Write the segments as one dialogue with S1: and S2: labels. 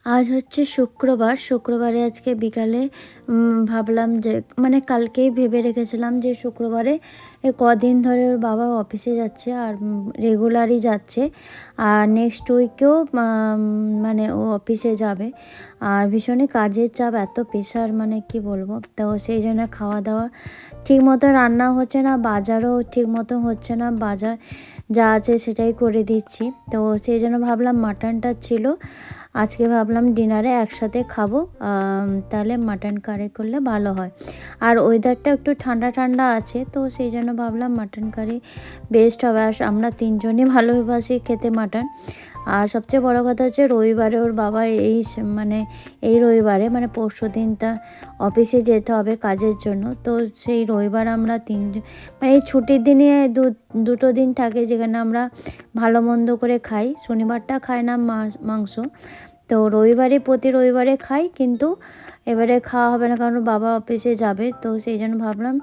S1: আজ হচ্ছে শুক্রবার। শুক্রবারে আজকে বিকালে ভাবলাম যে মানে কালকেই ভেবে রেখেছিলাম যে শুক্রবারে কদিন ধরে ওর বাবা অফিসে যাচ্ছে আর রেগুলারই যাচ্ছে। আর নেক্সট উইকেও মানে ও অফিসে যাবে। আর ভীষণই কাজের চাপ, এত প্রেশার মানে কি বলবো। তো সেই জন্য খাওয়া দাওয়া ঠিক মতো রান্না হচ্ছে না, বাজারও ঠিক মতো হচ্ছে না। বাজার যা আছে সেটাই করে দিচ্ছি। তো সেই জন্য ভাবলাম মাটনটা ছিল, আজকে ভাবলাম ডিনারে একসাথে খাবো। তাহলে মাটন কারি করলে ভালো হয়। আর ওয়েদারটা একটু ঠান্ডা ঠান্ডা আছে, তো সেই জন্য ভাবলাম মাটন কারি বেস্ট হবে। আর আমরা তিনজনই ভালোবাসি খেতে মাটন। আর সবচেয়ে বড় কথা হচ্ছে রবিবারে ওর বাবা মানে এই রবিবারে মানে পরশু দিনটা অফিসে যেতে হবে কাজের জন্য। তো সেই রবিবার আমরা তিনজন মানে এই ছুটির দিনে দুটো দিন থাকে যেখানে আমরা ভালো মন্দ করে খাই। শনিবারটা খাই না মাংস, তো রবিবারে প্রতি রবিবারে খাই, কিন্তু এবারে খাওয়া হবে না কারণ বাবা অফিসে যাবে। তো সেই জন্য ভাবলাম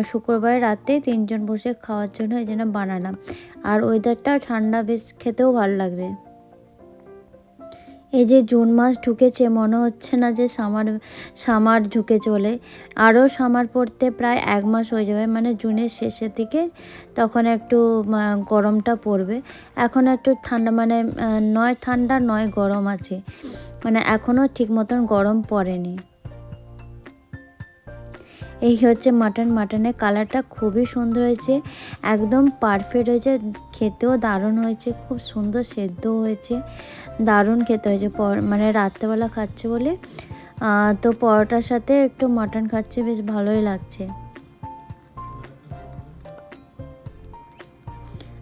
S1: শুক্রবার রাতে তিনজন বসে খাওয়ার জন্য এই জন্য বানালাম। আর ওয়েদারটা ঠান্ডা, বেশ খেতেও ভালো লাগবে। এই যে জুন মাস ঢুকেছে, মনে হচ্ছে না যে সামার ঢুকে চলে। আরও সামার পড়তে প্রায় 1 মাস হয়ে যাবে, মানে জুনের শেষের দিকে তখন একটু গরমটা পড়বে। এখন একটু ঠান্ডা, মানে নয় ঠান্ডা নয় গরম আছে, মানে এখনও ঠিক মতন গরম পড়েনি। এই হচ্ছে মাটনের কালারটা খুবই সুন্দর হয়েছে, একদম পারফেক্ট হয়েছে, খেতেও দারুণ হয়েছে, খুব সুন্দর সেদ্ধ হয়েছে, দারুণ খেতে হয়েছে। মানে রাত্রেবেলা খাচ্ছে বলে তো পরোটার সাথে একটু মাটন খাচ্ছে, বেশ ভালোই লাগছে।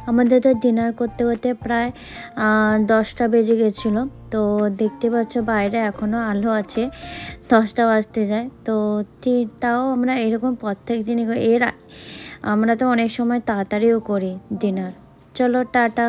S1: আমাদের তো ডিনার করতে করতে প্রায় 10টা বেজে গেছিলো। তো দেখতে পাচ্ছ বাইরে এখনও আলো আছে, 10টা বাজতে যায়। তো ঠিক তাও আমরা এরকম প্রত্যেক দিনই আমরা তো অনেক সময় তাড়াতাড়িও করি ডিনার। চলো টাটা।